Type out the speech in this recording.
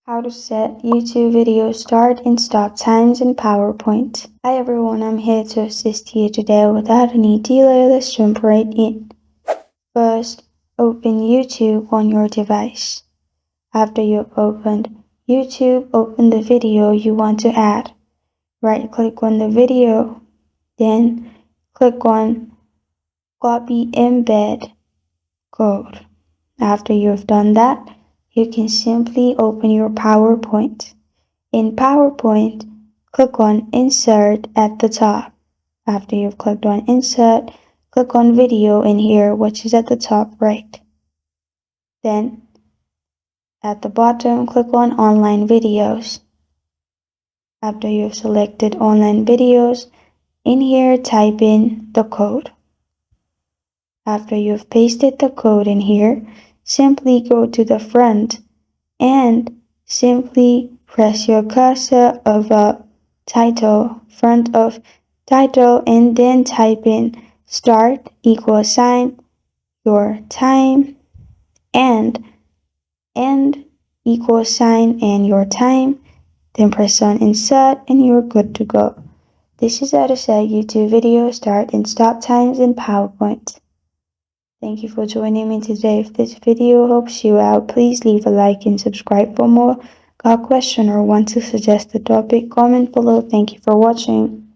How to set YouTube video start and stop times in PowerPoint. Hi everyone, I'm here to assist you today without any delay. Let's jump right in. First, open YouTube on your device. After you've opened YouTube, open the video you want to add. Right-click on the video, then click on Copy Embed Code. After you've done that, you can simply open your PowerPoint. In PowerPoint, click on Insert at the top. After you've clicked on Insert, click on Video in here, which is at the top right. Then, at the bottom, click on Online Videos. After you've selected Online Videos, in here type in the code. After you've pasted the code in here, simply go to the front and simply press your cursor over front of title, and then type in start =, your time, and end =, and your time. Then press on insert and you're good to go. This is how to set YouTube video start and stop times in PowerPoint. Thank you for joining me today. If this video helps you out, please leave a like and subscribe for more. Got a question or want to suggest a topic? Comment below. Thank you for watching.